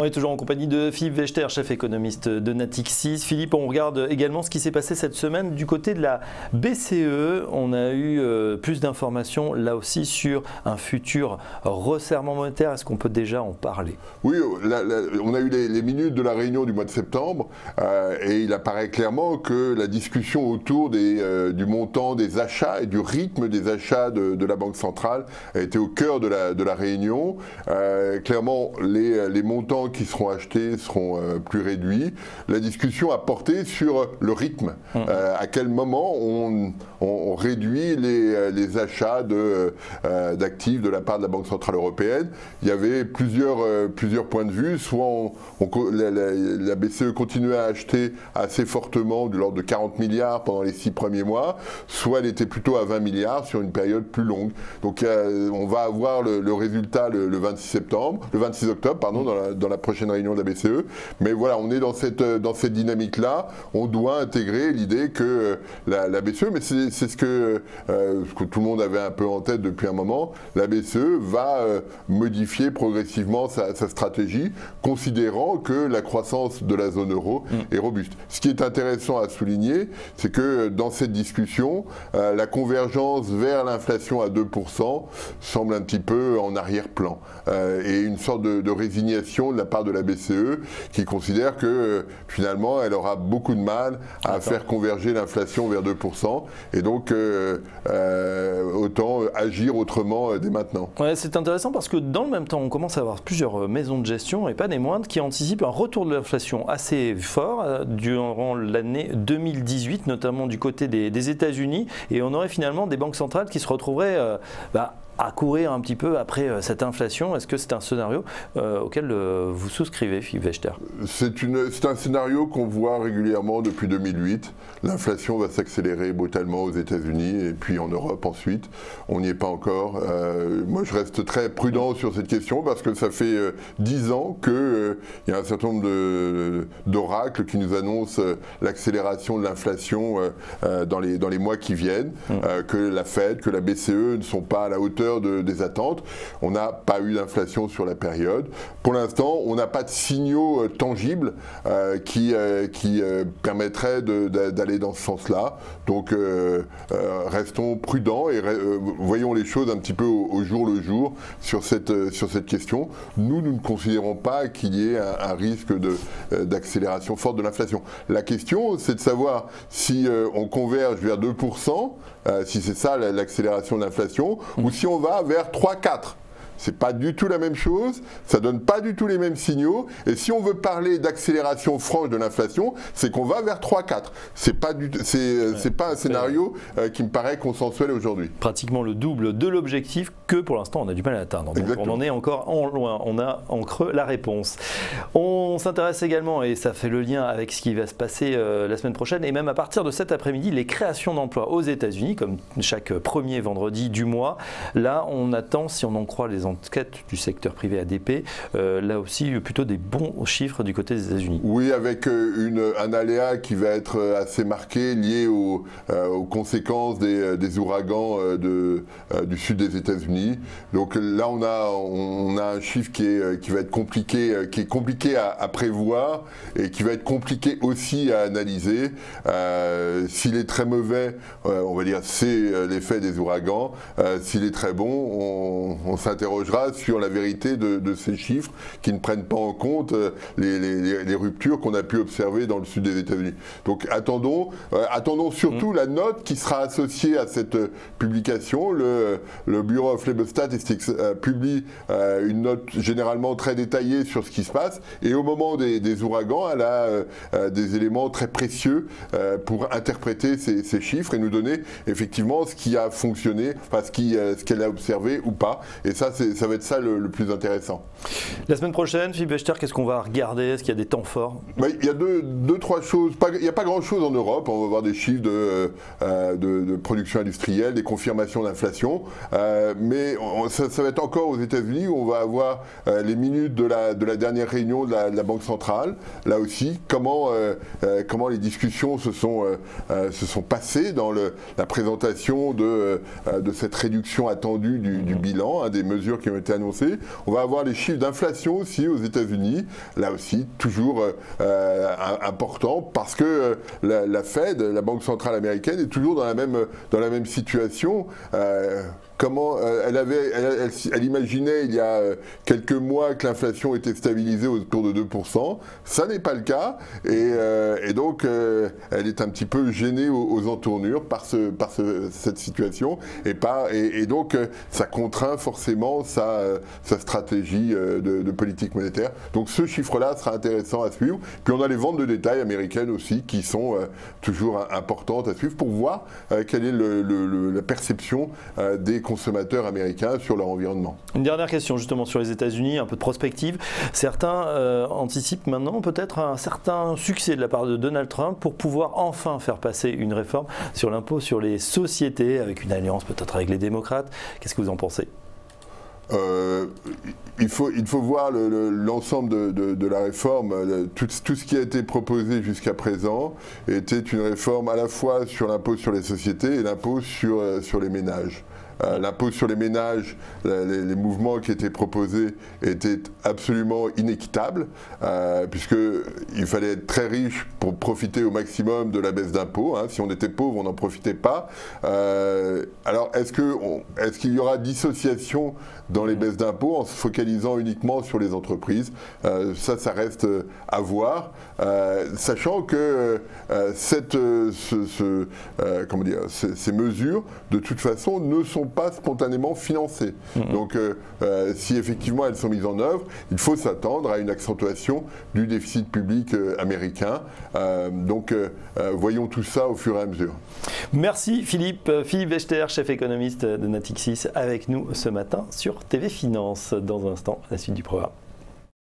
est toujours en compagnie de Philippe Wechter, chef économiste de Natixis. Philippe, on regarde également ce qui s'est passé cette semaine du côté de la BCE. On a eu plus d'informations là aussi sur un futur resserrement monétaire. Est-ce qu'on peut déjà en parler? Oui, on a eu les minutes de la réunion du mois de septembre et il apparaît clairement que la discussion autour du montant des achats et du rythme des achats de la Banque centrale a été au cœur de la réunion. Clairement, les montants qui seront achetés seront plus réduits. La discussion a porté sur le rythme. À quel moment on réduit les achats d'actifs de la part de la Banque centrale européenne. Il y avait plusieurs points de vue. Soit la BCE continuait à acheter assez fortement, de l'ordre de 40 milliards pendant les 6 premiers mois, soit elle était plutôt à 20 milliards sur une période plus longue. Donc on va avoir le résultat le 26 octobre, dans la prochaine réunion de la BCE. Mais voilà, on est dans cette dynamique-là. On doit intégrer l'idée que la BCE, mais c'est ce que tout le monde avait un peu en tête depuis un moment, la BCE va modifier progressivement sa stratégie, considérant que la croissance de la zone euro est robuste. Ce qui est intéressant à souligner, c'est que dans cette discussion, la convergence vers l'inflation à 2% semble un petit peu en arrière-plan. Et une sorte de résignation de la part de la BCE qui considère que finalement elle aura beaucoup de mal à faire converger l'inflation vers 2%. Et donc autant agir autrement dès maintenant. Ouais, c'est intéressant parce que dans le même temps, on commence à avoir plusieurs maisons de gestion, et pas des moindres, qui anticipent un retour de l'inflation assez fort durant l'année 2018, notamment du côté des États-Unis. Et on aurait finalement des banques centrales qui se retrouveraient à courir un petit peu après cette inflation. Est-ce que c'est un scénario auquel vous souscrivez, Philippe Wechter? C'est un scénario qu'on voit régulièrement depuis 2008. L'inflation va s'accélérer brutalement aux États-Unis et puis en Europe ensuite. On n'y est pas encore. Moi, je reste très prudent sur cette question parce que ça fait 10 ans qu'il y a un certain nombre d'oracles qui nous annoncent l'accélération de l'inflation dans les mois qui viennent, que la Fed, que la BCE ne sont pas à la hauteur des attentes. On n'a pas eu d'inflation sur la période. Pour l'instant, on n'a pas de signaux tangibles qui permettraient d'aller dans ce sens-là. Donc, restons prudents et voyons les choses un petit peu au jour le jour sur cette question. Nous ne considérons pas qu'il y ait un risque d'accélération forte de l'inflation. La question, c'est de savoir si on converge vers 2%, si c'est ça l'accélération de l'inflation, ou si on va vers 3-4%. C'est pas du tout la même chose, ça donne pas du tout les mêmes signaux. Et si on veut parler d'accélération franche de l'inflation, c'est qu'on va vers 3-4. C'est pas un scénario qui me paraît consensuel aujourd'hui. Pratiquement le double de l'objectif que pour l'instant on a du mal à atteindre. Donc on en est encore loin, on a en creux la réponse. On s'intéresse également, et ça fait le lien avec ce qui va se passer la semaine prochaine, et même à partir de cet après-midi, les créations d'emplois aux États-Unis, comme chaque premier vendredi du mois. Là, on attend, si on en croit les enquêtes du secteur privé ADP, là aussi plutôt des bons chiffres du côté des États-Unis. Oui, avec un aléa qui va être assez marqué, lié aux conséquences des ouragans du sud des États-Unis. Donc là, on a un chiffre qui va être compliqué, qui est compliqué à prévoir et qui va être compliqué aussi à analyser. S'il est très mauvais, on va dire c'est l'effet des ouragans. S'il est très bon, on s'interroge sur la vérité de ces chiffres qui ne prennent pas en compte les ruptures qu'on a pu observer dans le sud des États-Unis. Donc attendons surtout la note qui sera associée à cette publication. Le Bureau of Labor Statistics publie une note généralement très détaillée sur ce qui se passe, et au moment des ouragans, elle a des éléments très précieux pour interpréter ces chiffres et nous donner effectivement ce qui a fonctionné, enfin ce qu'elle a observé ou pas. Et ça va être ça le plus intéressant. La semaine prochaine, Philippe Wechter, qu'est-ce qu'on va regarder? Est-ce qu'il y a des temps forts? Il y a deux, trois choses. Il n'y a pas grand-chose en Europe. On va voir des chiffres de production industrielle, des confirmations d'inflation. Mais ça va être encore aux États-Unis où on va avoir les minutes de la dernière réunion de la Banque centrale. Là aussi, comment les discussions se sont passées dans la présentation de cette réduction attendue du bilan, des mesures mesures qui ont été annoncées. On va avoir les chiffres d'inflation aussi aux États-Unis, là aussi toujours important parce que la Fed, la Banque centrale américaine, est toujours dans la même situation. Comment elle imaginait il y a quelques mois que l'inflation était stabilisée autour de 2%. Ça n'est pas le cas et donc elle est un petit peu gênée aux entournures par cette situation et donc ça contraint forcément sa stratégie de politique monétaire. Donc ce chiffre-là sera intéressant à suivre. Puis on a les ventes de détail américaines aussi qui sont toujours importantes à suivre pour voir quelle est la perception des consommateurs américains sur leur environnement. Une dernière question justement sur les États-Unis, un peu de prospective. Certains anticipent maintenant peut-être un certain succès de la part de Donald Trump pour pouvoir enfin faire passer une réforme sur l'impôt sur les sociétés avec une alliance peut-être avec les démocrates. Qu'est-ce que vous en pensez ? Il faut voir l'ensemble de la réforme. Tout ce qui a été proposé jusqu'à présent était une réforme à la fois sur l'impôt sur les sociétés et l'impôt sur les ménages. L'impôt sur les ménages, les mouvements qui étaient proposés étaient absolument inéquitables, puisqu'il fallait être très riche pour profiter au maximum de la baisse d'impôts. Hein. Si on était pauvre, on n'en profitait pas. Alors, est-ce qu'il y aura dissociation dans les baisses d'impôts en se focalisant uniquement sur les entreprises? Ça reste à voir, sachant que ces mesures, de toute façon, ne sont pas spontanément financées. Donc, si effectivement elles sont mises en œuvre, il faut s'attendre à une accentuation du déficit public américain. Donc, voyons tout ça au fur et à mesure. Merci Philippe. Philippe Wechter, chef économiste de Natixis, avec nous ce matin sur TV Finance. Dans un instant, la suite du programme.